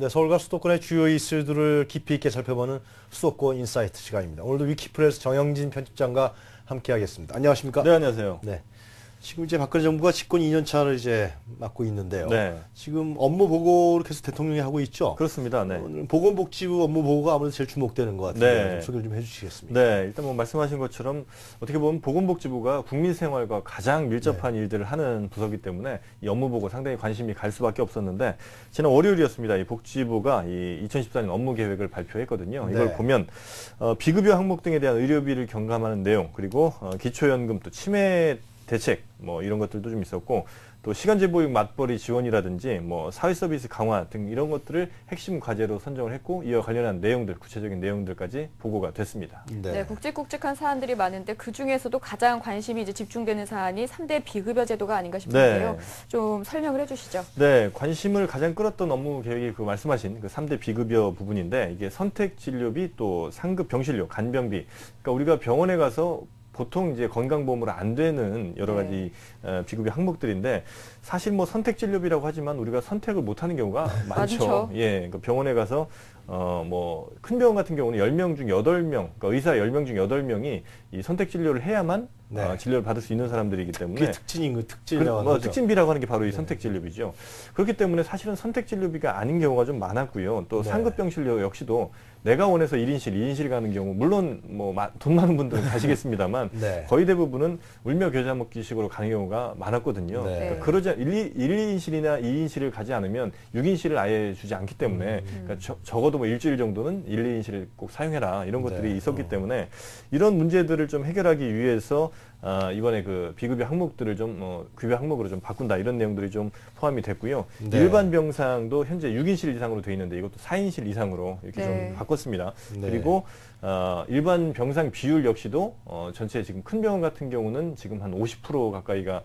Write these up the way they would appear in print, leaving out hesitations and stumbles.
네, 서울과 수도권의 주요 이슈들을 깊이 있게 살펴보는 수도권 인사이트 시간입니다. 오늘도 위키프레스 정영진 편집장과 함께하겠습니다. 안녕하십니까? 네, 안녕하세요. 네. 지금 이제 박근혜 정부가 집권 2년 차를 이제 맡고 있는데요. 네. 지금 업무 보고를 계속 대통령이 하고 있죠. 그렇습니다. 네. 오늘 보건복지부 업무 보고가 아무래도 제일 주목되는 것 같은데 네. 좀 소개를 좀 해주시겠습니까? 네, 일단 뭐 말씀하신 것처럼 어떻게 보면 보건복지부가 국민 생활과 가장 밀접한 일들을 하는 부서이기 때문에 이 업무 보고 상당히 관심이 갈 수밖에 없었는데 지난 월요일이었습니다. 이 복지부가 이 2014년 업무 계획을 발표했거든요. 이걸 네. 보면 비급여 항목 등에 대한 의료비를 경감하는 내용, 그리고 기초연금 또 치매 대책 뭐 이런 것들도 좀 있었고, 또 시간제 보육 맞벌이 지원이라든지 뭐 사회 서비스 강화 등 이런 것들을 핵심 과제로 선정을 했고, 이와 관련한 내용들, 구체적인 내용들까지 보고가 됐습니다. 네, 굵직굵직한 사안들이 많은데 그 중에서도 가장 관심이 이제 집중되는 사안이 3대 비급여 제도가 아닌가 싶은데요. 네. 좀 설명을 해주시죠. 네, 관심을 가장 끌었던 업무 계획이 그 말씀하신 그 3대 비급여 부분인데, 이게 선택 진료비 또 상급 병실료, 간병비. 그러니까 우리가 병원에 가서 보통 이제 건강보험으로 안 되는 여러 가지 비급여 항목들인데, 사실 뭐 선택 진료비라고 하지만 우리가 선택을 못 하는 경우가 많죠. 예, 그러니까 병원에 가서 뭐 큰 병원 같은 경우는 10명 중 8명, 그러니까 의사 10명 중 8명이 이 선택 진료를 해야만 네. 진료를 받을 수 있는 사람들이기 때문에, 그게 특징인 거, 특징이라고 하죠. 특진비라고 하는 게 바로 이 네. 선택 진료비죠. 그렇기 때문에 사실은 선택 진료비가 아닌 경우가 좀 많았고요. 또 네. 상급 병실료 역시도 내가 원해서 1인실, 2인실 가는 경우, 물론 뭐 돈 많은 분들은 가시겠습니다만 네. 거의 대부분은 울며 겨자 먹기식으로 가는 경우가 많았거든요. 네. 그러니까 그러지 1, 2인실이나 2인실을 가지 않으면 6인실을 아예 주지 않기 때문에 그러니까 적어도 뭐 일주일 정도는 1, 2인실을 꼭 사용해라, 이런 것들이 네. 있었기 때문에 이런 문제들을 좀 해결하기 위해서 이번에 그 비급여 항목들을 좀 급여 항목으로 좀 바꾼다, 이런 내용들이 좀 포함이 됐고요. 네. 일반 병상도 현재 6인실 이상으로 되어 있는데 이것도 4인실 이상으로 이렇게 네. 좀 바꿨습니다. 네. 그리고 일반 병상 비율 역시도 전체 지금 큰 병원 같은 경우는 지금 한 50% 가까이가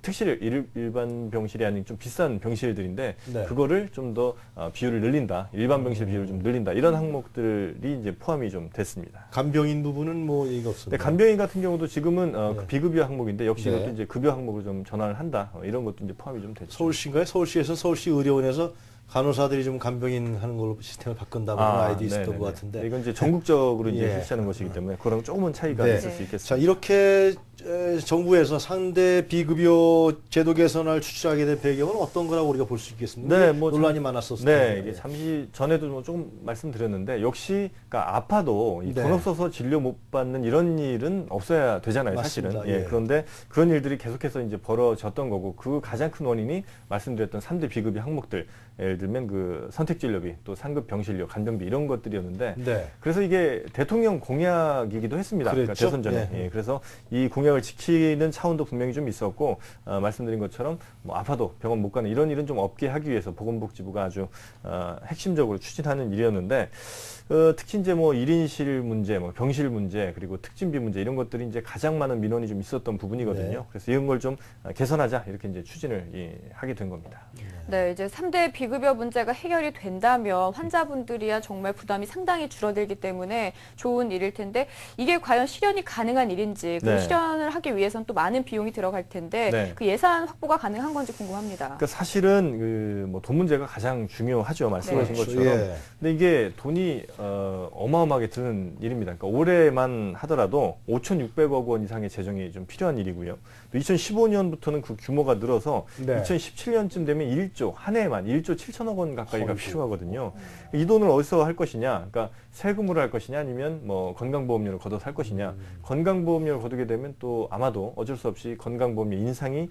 특실 일반 병실이 아닌 좀 비싼 병실들인데, 네. 그거를 좀 더 비율을 늘린다, 일반 병실 비율을 좀 늘린다, 이런 항목들이 이제 포함이 좀 됐습니다. 간병인 부분은 뭐 얘기가 네, 없었나요? 간병인 같은 경우도 지금은 그 네. 비급여 항목인데 역시 네. 이것도 이제 급여 항목으로 좀 전환을 한다, 이런 것도 이제 포함이 좀 됐죠. 서울시인가요? 서울시에서 서울시 의료원에서 간호사들이 좀 간병인 하는 걸로 시스템을 바꾼다고 하는 아이디 있었던 네네네. 것 같은데. 이건 이제 전국적으로 이제 예. 실시하는 것이기 때문에 그거랑 조금은 차이가 네. 있을 수 있겠습니다. 자, 이렇게 정부에서 상대 비급여 제도 개선을 추진하게 된 배경은 어떤 거라고 우리가 볼 수 있겠습니까? 네, 뭐 논란이 많았었을 네, 텐데. 이게 잠시 전에도 뭐 조금 말씀드렸는데, 역시 그러니까 아파도 네. 돈 없어서 진료 못 받는 이런 일은 없어야 되잖아요, 맞습니다. 사실은. 예, 예. 그런데 그런 일들이 계속해서 이제 벌어졌던 거고, 그 가장 큰 원인이 말씀드렸던 3대 비급여 항목들, 예를 들면 그 선택 진료비, 또 상급 병실료, 간병비, 이런 것들이었는데, 네. 그래서 이게 대통령 공약이기도 했습니다. 그러니까 그랬죠? 대선 전에. 예. 예, 그래서 이 공약을 지키는 차원도 분명히 좀 있었고, 말씀드린 것처럼 뭐 아파도 병원 못 가는 이런 일은 좀 없게 하기 위해서 보건복지부가 아주 핵심적으로 추진하는 일이었는데, 특히 이제 뭐 1인실 문제, 뭐 병실 문제, 그리고 특진비 문제, 이런 것들이 이제 가장 많은 민원이 좀 있었던 부분이거든요. 네. 그래서 이런 걸 좀 개선하자, 이렇게 이제 추진을 하게 된 겁니다. 네, 이제 3대 비급여 문제가 해결이 된다면 환자분들이야 정말 부담이 상당히 줄어들기 때문에 좋은 일일 텐데, 이게 과연 실현이 가능한 일인지, 그 네. 실현을 하기 위해서는 또 많은 비용이 들어갈 텐데 네. 그 예산 확보가 가능한 건지 궁금합니다. 그러니까 사실은 그 뭐 돈 문제가 가장 중요하죠, 말씀하신 네. 것처럼. 예. 근데 이게 돈이 어마어마하게 드는 일입니다. 그러니까 올해만 하더라도 5,600억 원 이상의 재정이 좀 필요한 일이고요. 또 2015년부터는 그 규모가 늘어서 네. 2017년쯤 되면 1조, 한 해에만 1조 7천억 원 가까이가 어이구. 필요하거든요. 이 돈을 어디서 할 것이냐? 그러니까 세금으로 할 것이냐, 아니면 뭐 건강보험료를 걷어서 할 것이냐. 건강보험료를 거두게 되면 또 아마도 어쩔 수 없이 건강보험료 인상이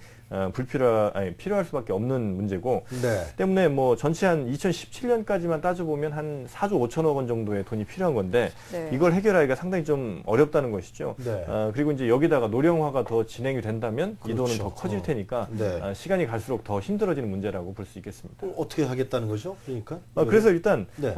필요할 수밖에 없는 문제고, 네. 때문에 뭐 전체 한 2017년까지만 따져보면 한 4조 5천억 원 정도의 돈이 필요한 건데, 네. 이걸 해결하기가 상당히 좀 어렵다는 것이죠. 네. 그리고 이제 여기다가 노령화가 더 진행이 된다면 이 돈은 그렇죠. 더 커질 테니까 네. 시간이 갈수록 더 힘들어지는 문제라고 볼 수 있겠습니다. 그럼 어떻게 하겠다는 거죠? 그러니까? 그래서 일단 네.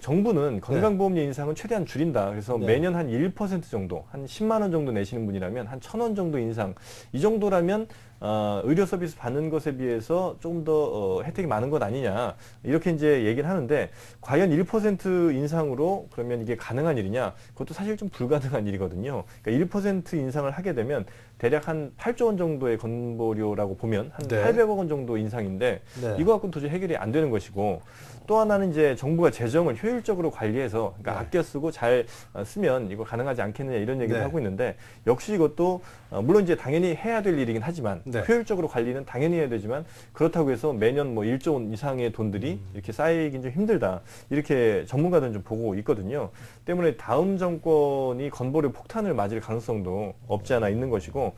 정부는 건강보험료 인상은 최대한 줄인다. 그래서 네. 매년 한 1% 정도, 한 10만 원 정도 내시는 분이라면 한 1,000원 정도 인상, 이 정도라면 의료 서비스 받는 것에 비해서 조금 더 혜택이 많은 것 아니냐 이렇게 이제 얘기를 하는데 과연 1% 인상으로 그러면 이게 가능한 일이냐? 그것도 사실 좀 불가능한 일이거든요. 그러니까 1% 인상을 하게 되면 대략 한 8조 원 정도의 건보료라고 보면 한 네. 800억 원 정도 인상인데 네. 이거 갖고는 도저히 해결이 안 되는 것이고 또 하나는 이제 정부가 재정을 효율적으로 관리해서 그러니까 네. 아껴 쓰고 잘 쓰면 이거 가능하지 않겠느냐 이런 얘기를 네. 하고 있는데 역시 이것도 물론 이제 당연히 해야 될 일이긴 하지만 네. 효율적으로 관리는 당연히 해야 되지만 그렇다고 해서 매년 뭐 1조 원 이상의 돈들이 이렇게 쌓이긴 좀 힘들다 이렇게 전문가들은 좀 보고 있거든요. 때문에 다음 정권이 건보료 폭탄을 맞을 가능성도 없지 않아 있는 것이고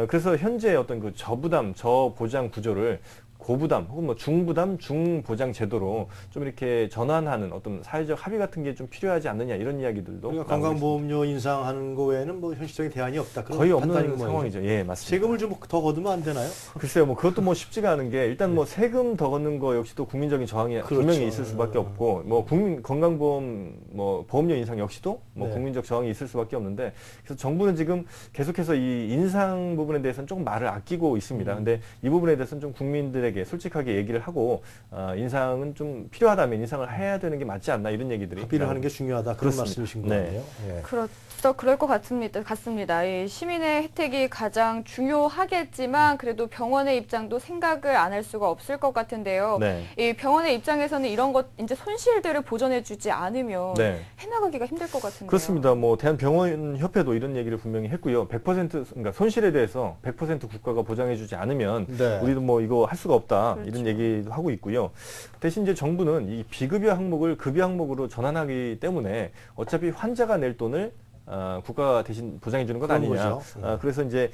그래서 현재 어떤 그 저부담 저보장 구조를 고부담 혹은 뭐 중부담 중보장 제도로 좀 이렇게 전환하는 어떤 사회적 합의 같은 게 좀 필요하지 않느냐 이런 이야기들도 그러니까 나오고 건강보험료 인상하는 거 외에는 뭐 현실적인 대안이 없다. 그런 거의 판단인 없는 모양이죠. 상황이죠. 예, 맞습니다. 세금을 좀 더 거두면 안 되나요? 글쎄요, 뭐 그것도 뭐 쉽지가 않은 게 일단 뭐 세금 더 걷는 거 역시도 국민적인 저항이 그렇죠. 분명히 있을 수밖에 없고 뭐 국민 건강보험 뭐 보험료 인상 역시도 뭐 네. 국민적 저항이 있을 수밖에 없는데 그래서 정부는 지금 계속해서 이 인상 부분에 대해서는 조금 말을 아끼고 있습니다. 근데 이 부분에 대해서는 좀 국민들에게 솔직하게 얘기를 하고 인상은 좀 필요하다면 인상을 해야 되는 게 맞지 않나 이런 얘기들이 합의를 하는 게 중요하다. 그런 그렇습니다. 말씀이신 거 네. 아니에요? 예. 그렇죠. 그럴 것 같습니다. 이 시민의 혜택이 가장 중요하겠지만 그래도 병원의 입장도 생각을 안 할 수가 없을 것 같은데요. 네. 이 병원의 입장에서는 이런 것 이제 손실들을 보전해주지 않으면 네. 해나가기가 힘들 것 같은데요. 그렇습니다. 뭐 대한병원협회도 이런 얘기를 분명히 했고요. 100% 그러니까 손실에 대해서 100% 국가가 보장해주지 않으면 네. 우리도 뭐 이거 할 수가 없다 그렇죠. 이런 얘기도 하고 있고요. 대신 이제 정부는 이 비급여 항목을 급여 항목으로 전환하기 때문에 어차피 환자가 낼 돈을 국가가 대신 보장해 주는 것 그런 아니냐. 거죠. 그래서 이제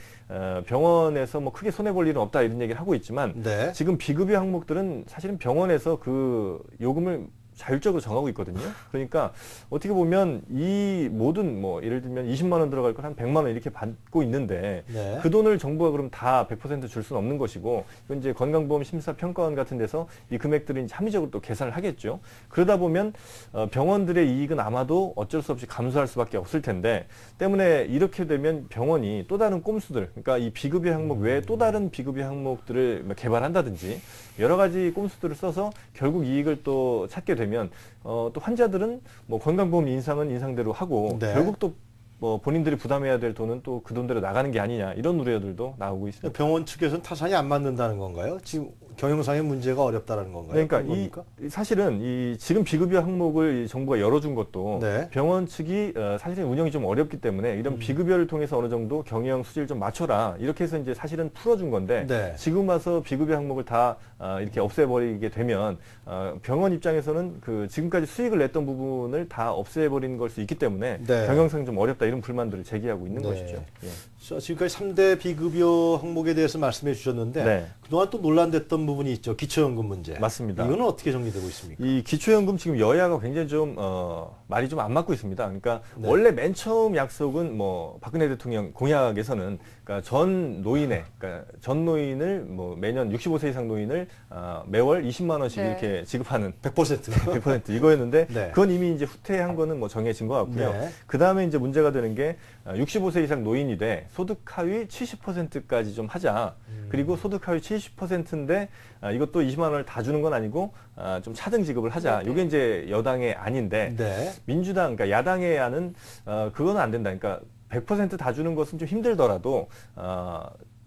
병원에서 뭐 크게 손해 볼 일은 없다 이런 얘기를 하고 있지만 네. 지금 비급여 항목들은 사실은 병원에서 그 요금을 자율적으로 정하고 있거든요. 그러니까 어떻게 보면 이 모든 뭐 예를 들면 20만 원 들어갈 걸 한 100만 원 이렇게 받고 있는데 네. 그 돈을 정부가 그럼 다 100% 줄 수는 없는 것이고 이건 이제 건강보험 심사평가원 같은 데서 이 금액들을 이제 합리적으로 또 계산을 하겠죠. 그러다 보면 병원들의 이익은 아마도 어쩔 수 없이 감소할 수밖에 없을 텐데 때문에 이렇게 되면 병원이 또 다른 꼼수들 그러니까 이 비급여 항목 외에 또 다른 비급여 항목들을 개발한다든지 여러 가지 꼼수들을 써서 결국 이익을 또 찾게 되면 또 환자들은 뭐 건강보험 인상은 인상대로 하고 네. 결국 또 뭐 본인들이 부담해야 될 돈은 또 그 돈대로 나가는 게 아니냐 이런 우려들도 나오고 있습니다. 병원 측에서는 타산이 안 맞는다는 건가요? 지금 경영상의 문제가 어렵다라는 건가요? 그러니까 그런 겁니까? 사실은 이 지금 비급여 항목을 이 정부가 열어준 것도 네. 병원 측이 사실은 운영이 좀 어렵기 때문에 이런 비급여를 통해서 어느 정도 경영 수지를 좀 맞춰라 이렇게 해서 이제 사실은 풀어준 건데 네. 지금 와서 비급여 항목을 다 이렇게 없애버리게 되면 병원 입장에서는 그 지금까지 수익을 냈던 부분을 다 없애버리는 걸 수 있기 때문에 네. 경영상 좀 어렵다 이런 불만들을 제기하고 있는 네. 것이죠. 예. 자, 지금까지 3대 비급여 항목에 대해서 말씀해 주셨는데 네. 그동안 또 논란됐던 부분이 있죠. 기초연금 문제. 맞습니다. 이거는 어떻게 정리되고 있습니까? 이 기초연금 지금 여야가 굉장히 좀 말이 좀 안 맞고 있습니다. 그러니까 네. 원래 맨 처음 약속은 뭐 박근혜 대통령 공약에서는 그러니까 전 노인을 뭐 매년 65세 이상 노인을 매월 20만 원씩 네. 이렇게 지급하는 100%. 100% 이거였는데 네. 그건 이미 이제 후퇴한 거는 뭐 정해진 것 같고요. 네. 그 다음에 이제 문제가 되는 게 65세 이상 노인이 돼 소득 하위 70%까지 좀 하자. 그리고 소득 하위 70%인데 이것도 20만 원을 다 주는 건 아니고 좀 차등 지급을 하자. 네. 이게 이제 여당의 안인데 네. 민주당 그러니까 야당의 안은 그거는 안 된다. 그러니까 100% 다 주는 것은 좀 힘들더라도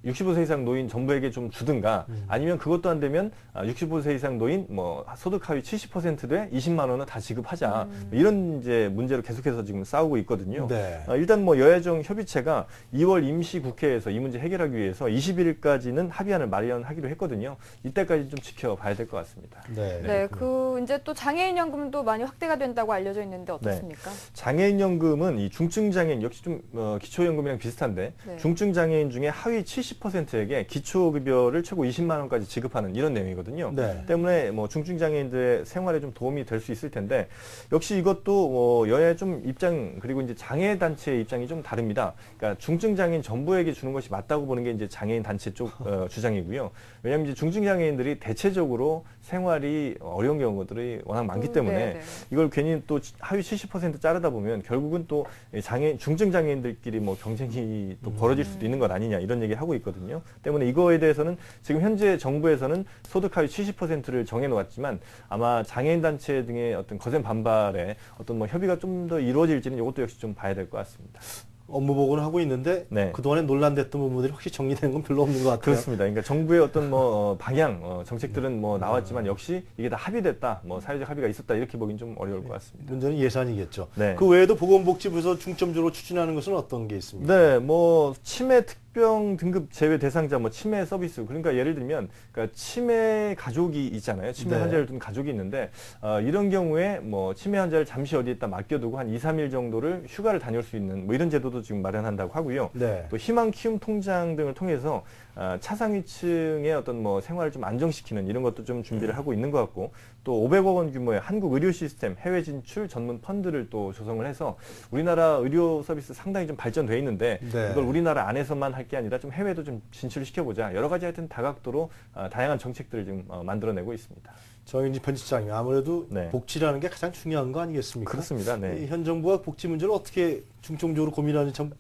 65세 이상 노인 전부에게 좀 주든가 아니면 그것도 안 되면 65세 이상 노인 뭐 소득 하위 70%돼 20만 원은 다 지급하자. 이런 이제 문제로 계속해서 지금 싸우고 있거든요. 네. 일단 뭐 여야정 협의체가 2월 임시 국회에서 이 문제 해결하기 위해서 21일까지는 합의안을 마련하기로 했거든요. 이때까지 좀 지켜봐야 될 것 같습니다. 네. 네, 그 이제 또 장애인연금도 많이 확대가 된다고 알려져 있는데 어떻습니까? 장애인연금은 이 중증장애인 역시 좀 기초연금이랑 비슷한데 네. 중증장애인 중에 하위 70%에게 기초급여를 최고 20만 원까지 지급하는 이런 내용이거든요. 네. 때문에 뭐 중증장애인들의 생활에 좀 도움이 될 수 있을 텐데 역시 이것도 여야의 좀 입장 그리고 이제 장애단체의 입장이 좀 다릅니다. 그러니까 중증장애인 전부에게 주는 것이 맞다고 보는 게 이제 장애인 단체 쪽 주장이고요. 왜냐하면 이제 중증장애인들이 대체적으로 생활이 어려운 경우들이 워낙 많기 때문에 네, 네. 이걸 괜히 또 하위 70% 자르다 보면 결국은 또 중증장애인들끼리 뭐 경쟁이 또 벌어질 수도 있는 것 아니냐 이런 얘기를 하고 있거든요. 있거든요. 때문에 이거에 대해서는 지금 현재 정부에서는 소득 하위 70%를 정해놓았지만 아마 장애인 단체 등의 어떤 거센 반발에 어떤 뭐 협의가 좀 더 이루어질지는 이것도 역시 좀 봐야 될 것 같습니다. 업무 보고는 하고 있는데 네. 그동안에 논란됐던 부분들이 확실히 정리되는 건 별로 없는 것 같아요. 그렇습니다. 그러니까 정부의 어떤 뭐 방향, 정책들은 뭐 나왔지만 역시 이게 다 합의됐다, 뭐 사회적 합의가 있었다 이렇게 보긴 좀 어려울 것 같습니다. 문제는 예산이겠죠. 네. 그 외에도 보건복지부에서 중점적으로 추진하는 것은 어떤 게 있습니까? 네, 뭐 치매 특별 등급 제외 대상자, 뭐 치매 서비스. 그러니까 예를 들면, 그러니까 치매 가족이 있잖아요. 치매 네. 환자를 둔 가족이 있는데 이런 경우에 뭐 치매 환자를 잠시 어디에다 맡겨두고 한 2, 3일 정도를 휴가를 다닐 수 있는 뭐 이런 제도도 지금 마련한다고 하고요. 네. 또 희망 키움 통장 등을 통해서 차상위층의 어떤 뭐 생활을 좀 안정시키는 이런 것도 좀 준비를 하고 있는 것 같고, 또 500억 원 규모의 한국 의료 시스템 해외 진출 전문 펀드를 또 조성을 해서 우리나라 의료 서비스 상당히 좀 발전돼 있는데 네. 이걸 우리나라 안에서만 할 게 아니라 좀 해외도 좀 진출을 시켜보자. 여러 가지 하여튼 다각도로 다양한 정책들을 지금 만들어내고 있습니다. 정영진 편집장님, 아무래도 네. 복지라는 게 가장 중요한 거 아니겠습니까? 그렇습니다. 네. 이 현 정부가 복지 문제를 어떻게 중점적으로 고민하는지 참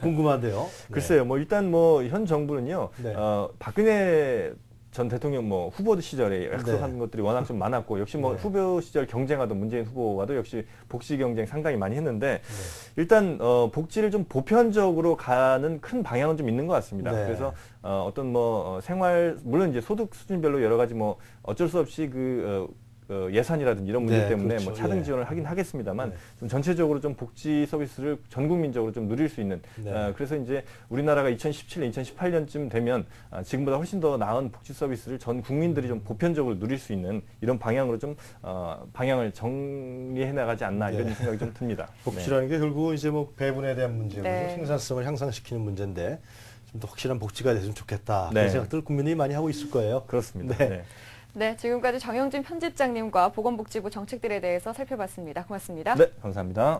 궁금한데요. 네. 글쎄요, 뭐 일단 뭐 현 정부는요, 네. 박근혜 전 대통령 뭐 후보 시절에 약속한 네. 것들이 워낙 좀 많았고, 역시 뭐 네. 후보 시절 경쟁하던 문재인 후보와도 역시 복지 경쟁 상당히 많이 했는데, 네. 일단 복지를 좀 보편적으로 가는 큰 방향은 좀 있는 것 같습니다. 네. 그래서 어떤 뭐 생활, 물론 이제 소득 수준별로 여러 가지 뭐 어쩔 수 없이 예산이라든지 이런 문제 네, 때문에 그렇죠. 뭐 차등 예. 지원을 하긴 하겠습니다만 네. 좀 전체적으로 좀 복지 서비스를 전 국민적으로 좀 누릴 수 있는 네. 그래서 이제 우리나라가 2017년, 2018년쯤 되면 지금보다 훨씬 더 나은 복지 서비스를 전 국민들이 좀 보편적으로 누릴 수 있는 이런 방향으로 좀 방향을 정리해 나가지 않나 이런 네. 생각이 좀 듭니다. 복지라는 게 결국 이제 뭐 배분에 대한 문제고 네. 생산성을 향상시키는 문제인데 좀 더 확실한 복지가 됐으면 좋겠다. 네. 그런 생각들을 국민들이 많이 하고 있을 거예요. 그렇습니다. 네. 네. 네, 지금까지 정영진 편집장님과 보건복지부 정책들에 대해서 살펴봤습니다. 고맙습니다. 네, 감사합니다.